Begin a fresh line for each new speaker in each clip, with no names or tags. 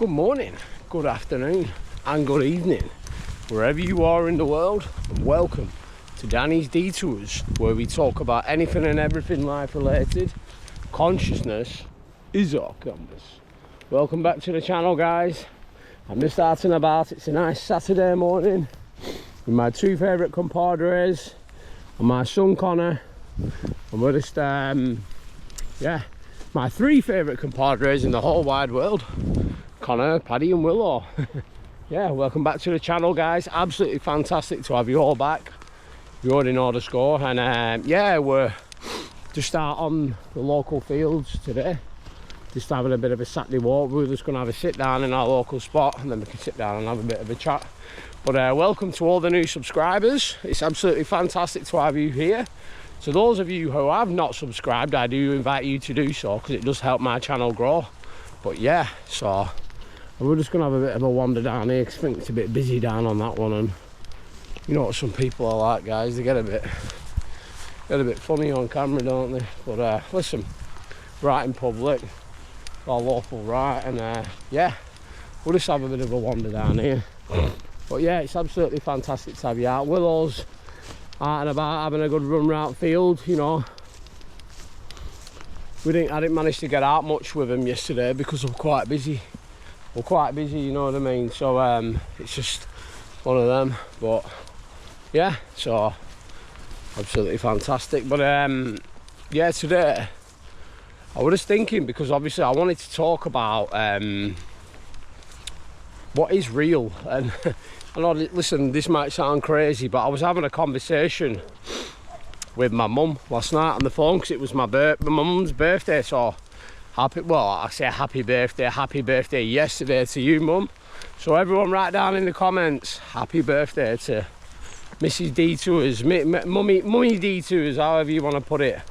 Good morning, good afternoon and good evening, wherever you are in the world, and welcome to Danny's Detours, where we talk about anything and everything life related. Consciousness is our compass. Welcome back to the channel, guys. I'm just starting about. It's a nice Saturday morning with my two favourite compadres and my son Connor, and we're just my three favourite compadres in the whole wide world: Connor, Paddy and Willow. Yeah, welcome back to the channel, guys. Absolutely fantastic to have you all back. You already know the score. And yeah, we're just out on the local fields today, just having a bit of a Saturday walk. We're just going to have a sit down in our local spot, and then we can sit down and have a bit of a chat. But welcome to all the new subscribers. It's absolutely fantastic to have you here. So those of you who have not subscribed, I do invite you to do so, because it does help my channel grow. But yeah, so we're just going to have a bit of a wander down here, because I think it's a bit busy down on that one. And you know what some people are like, guys, they get a bit funny on camera, don't they? But listen, right in public, our lawful right, and yeah, we'll just have a bit of a wander down here. But yeah, it's absolutely fantastic to have you out. Willow's out and about having a good run round field, you know. I didn't manage to get out much with him yesterday because we're quite busy. You know what I mean? So it's just one of them. But yeah, so absolutely fantastic. But yeah, today I was just thinking, because obviously I wanted to talk about what is real. And I know, listen, this might sound crazy, but I was having a conversation with my mum last night on the phone, because it was my mum's birthday. So I say happy birthday yesterday to you, mum. So everyone write down in the comments, happy birthday to Mrs. Detours, mummy Detours, however you want to put it.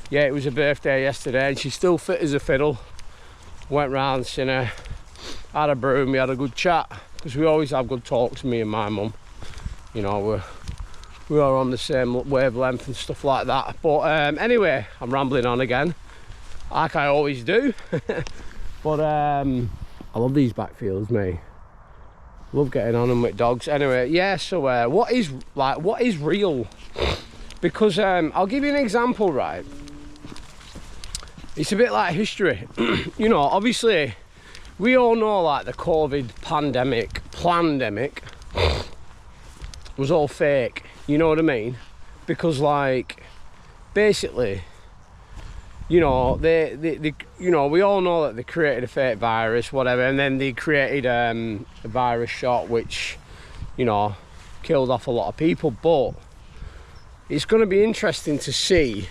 Yeah, it was her birthday yesterday, and she's still fit as a fiddle. Went round, seen her, had a broom, we had a good chat, because we always have good talks, me and my mum. You know, we are on the same wavelength and stuff like that. But anyway, I'm rambling on again, like I always do. But I love these backfields, mate. Love getting on them with dogs. Anyway, yeah, so what is real? Because I'll give you an example, right? It's a bit like history. You know, obviously we all know, like, the COVID plandemic was all fake, you know what I mean? Because, like, basically, you know, they you know, we all know that they created a fake virus, whatever, and then they created a virus shot which, you know, killed off a lot of people. But it's going to be interesting to see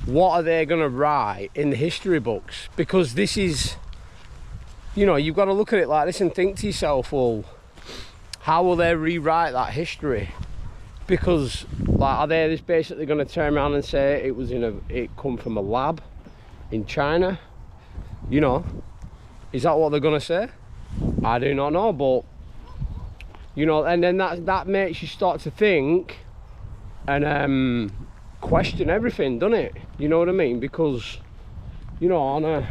what are they going to write in the history books, because this is, you know, you've got to look at it like this and think to yourself, well, how will they rewrite that history? Because, like, are they just basically going to turn around and say it come from a lab in China? You know, is that what they're going to say? I do not know. But, you know, and then that makes you start to think and question everything, doesn't it? You know what I mean? Because, you know,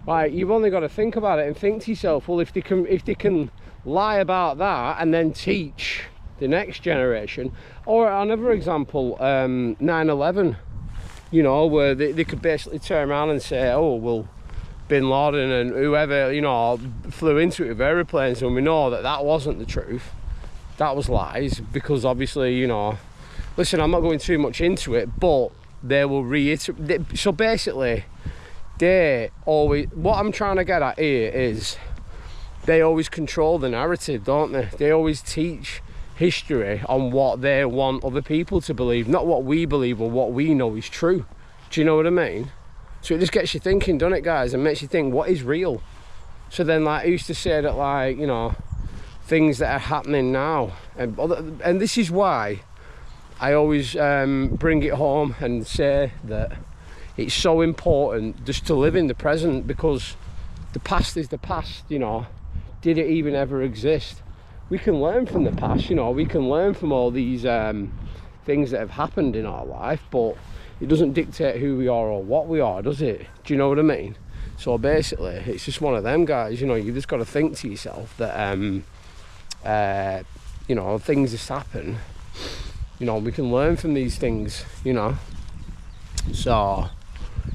like, you've only got to think about it and think to yourself, well, if they can lie about that and then teach the next generation. Or another example, 9/11, you know, where they could basically turn around and say, oh, well, Bin Laden and whoever, you know, flew into it with aeroplanes, and we know that wasn't the truth. That was lies, because obviously, you know, listen, I'm not going too much into it, but they will reiterate. So basically, they always, what I'm trying to get at here is, they always control the narrative, don't they? They always teach history on what they want other people to believe, not what we believe or what we know is true. Do you know what I mean? So it just gets you thinking, doesn't it, guys? And makes you think, what is real? So then, like, I used to say that, like, you know, things that are happening now, and this is why I always bring it home and say that it's so important just to live in the present, because the past is the past, you know. Did it even ever exist? We can learn from the past, you know, we can learn from all these things that have happened in our life, but it doesn't dictate who we are or what we are, does it? Do you know what I mean? So basically, it's just one of them, guys. You know, you just got to think to yourself that, you know, things just happen. You know, we can learn from these things, you know. So,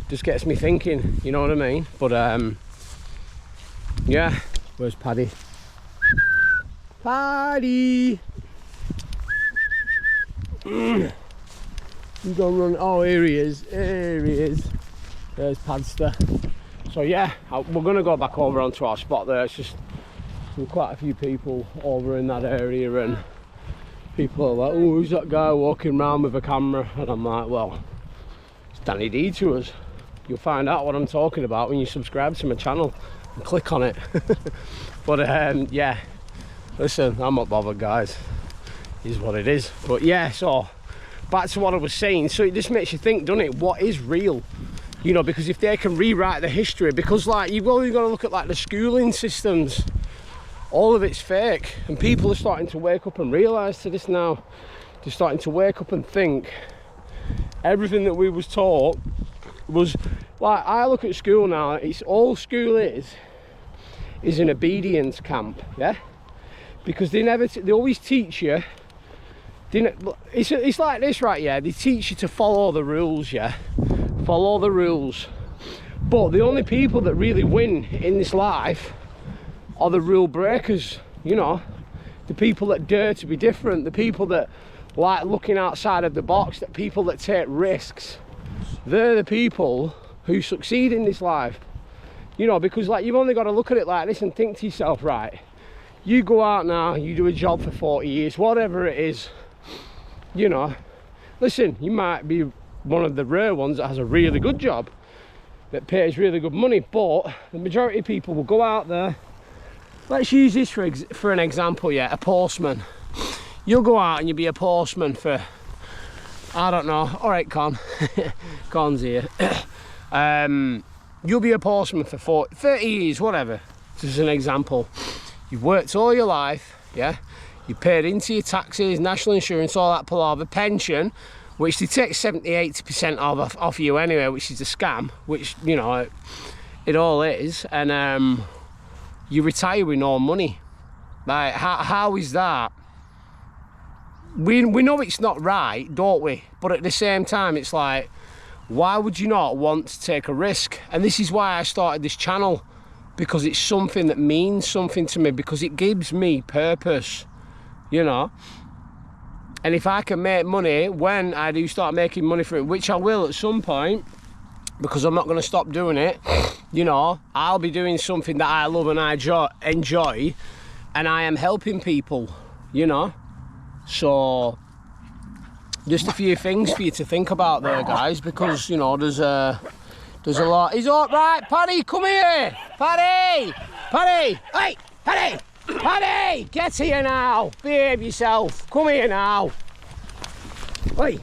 just gets me thinking, you know what I mean? But, yeah, where's Paddy? Paddy! He's gonna run. Oh, here he is. Here he is. There's Padster. So yeah, we're gonna go back over onto our spot there. It's just there's quite a few people over in that area, and people are like, "Oh, who's that guy walking around with a camera?" And I'm like, "Well, it's Danny D to us." You'll find out what I'm talking about when you subscribe to my channel and click on it. But yeah, listen, I'm not bothered, guys. Is what it is. But yeah, so back to what I was saying. So it just makes you think, doesn't it, what is real? You know, because if they can rewrite the history, because like you've only got to look at like the schooling systems, all of it's fake, and people are starting to wake up and realise to this now. They're starting to wake up and think everything that we was taught was like, I look at school now, it's all school is an obedience camp, yeah, because they always teach you. It's like this, right? Yeah, they teach you to follow the rules, yeah, follow the rules. But the only people that really win in this life are the rule breakers, you know, the people that dare to be different, the people that like looking outside of the box, the people that take risks. They're the people who succeed in this life, you know, because like you've only got to look at it like this and think to yourself, right, you go out now, you do a job for 40 years, whatever it is. You know, listen, you might be one of the rare ones that has a really good job that pays really good money, but the majority of people will go out there. Let's use this for an example, yeah, a postman. You'll go out and you'll be a postman for, I don't know, all right, Con. Con's here. You'll be a postman for 30 years, whatever, just an example. You've worked all your life, yeah? You paid into your taxes, national insurance, all that palaver, pension, which they take 70–80% off you anyway, which is a scam, which, you know, it all is. And you retire with no money. Like, how is that? We know it's not right, don't we? But at the same time, it's like, why would you not want to take a risk? And this is why I started this channel, because it's something that means something to me, because it gives me purpose. You know, and if I can make money when I do start making money for it, which I will at some point, because I'm not going to stop doing it, you know, I'll be doing something that I love and I enjoy, and I am helping people, you know. So just a few things for you to think about there, guys, because, you know, there's a lot. He's all right, Paddy, come here, Paddy, hey, Paddy. Paddy, get here now. Behave yourself. Come here now. Oi,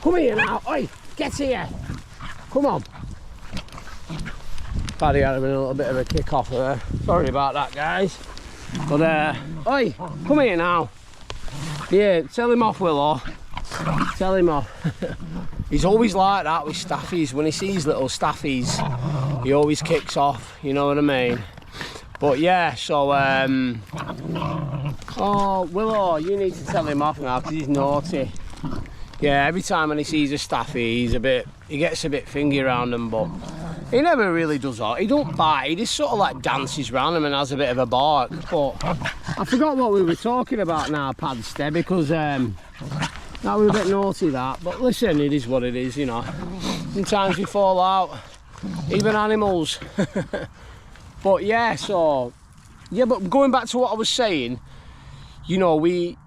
come here now. Oi, get here. Come on. Paddy had a little bit of a kick off there. Sorry about that, guys. But oi, come here now. Yeah, tell him off, Willow. Tell him off. He's always like that with staffies. When he sees little staffies, he always kicks off. You know what I mean? But yeah, so oh, Willow, you need to tell him off now because he's naughty. Yeah, every time when he sees a staffy, he gets a bit fingy around them, but he never really does that. He don't bite, he just sort of like dances around them and has a bit of a bark. But I forgot what we were talking about now, Padster, because that was a bit naughty, that. But listen, it is what it is, you know. Sometimes we fall out, even animals. But yeah, so yeah, but going back to what I was saying, you know, we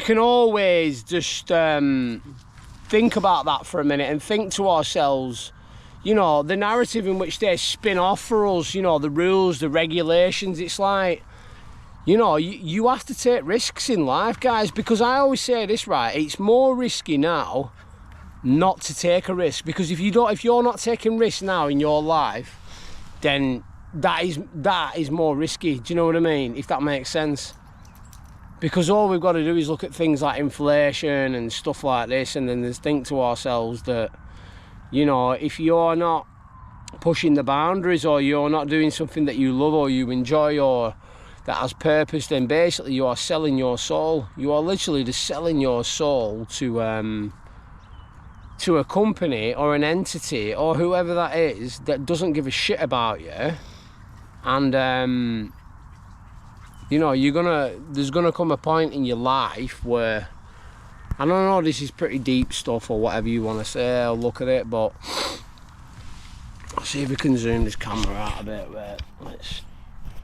can always just think about that for a minute and think to ourselves, you know, the narrative in which they spin off for us, you know, the rules, the regulations. It's like, you know, you have to take risks in life, guys, because I always say this, right, it's more risky now not to take a risk, because if you're not taking risks now in your life, then that is more risky. Do you know what I mean? If that makes sense. Because all we've got to do is look at things like inflation and stuff like this, and then just think to ourselves that, you know, if you're not pushing the boundaries, or you're not doing something that you love or you enjoy or that has purpose, then basically you are selling your soul. You are literally just selling your soul to a company or an entity or whoever that is that doesn't give a shit about you. And you know, there's gonna come a point in your life where, I don't know, this is pretty deep stuff or whatever you want to say or look at it, but let's see if we can zoom this camera out a bit. Let's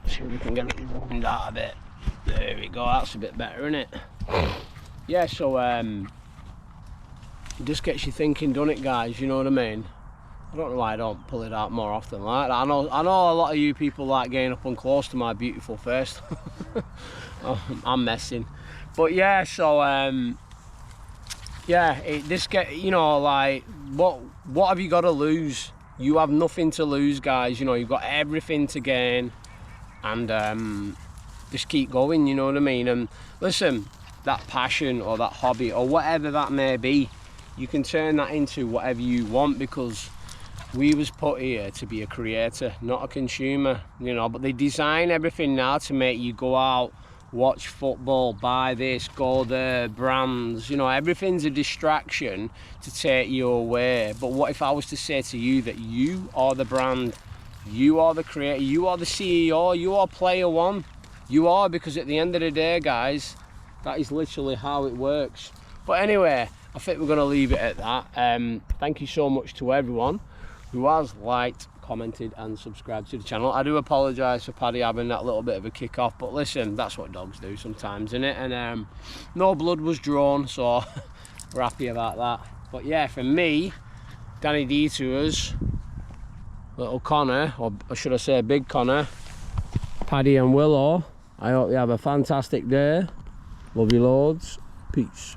see if we can get it zoomed out a bit. There we go, that's a bit better, isn't it? Yeah, so it just gets you thinking, doesn't it, guys? You know what I mean? I don't know why I don't pull it out more often like that. I know a lot of you people like getting up and close to my beautiful face. I'm messing. But yeah, so yeah, this get, you know, like, what have you got to lose? You have nothing to lose, guys. You know, you've got everything to gain, and just keep going, you know what I mean? And listen, that passion or that hobby or whatever that may be, you can turn that into whatever you want, because we was put here to be a creator, not a consumer, you know. But they design everything now to make you go out, watch football, buy this, go there, brands, you know, everything's a distraction to take you away. But what if I was to say to you that you are the brand, you are the creator, you are the CEO, you are player one, you are, because at the end of the day, guys, that is literally how it works. But anyway, I think we're going to leave it at that. Thank you so much to everyone who has liked, commented and subscribed to the channel. I do apologise for Paddy having that little bit of a kick off, but listen, that's what dogs do sometimes, isn't it? And no blood was drawn, so we're happy about that. But yeah, for me, Danny Detours, little Connor, or should I say Big Connor, Paddy and Willow, I hope you have a fantastic day. Love you loads. Peace.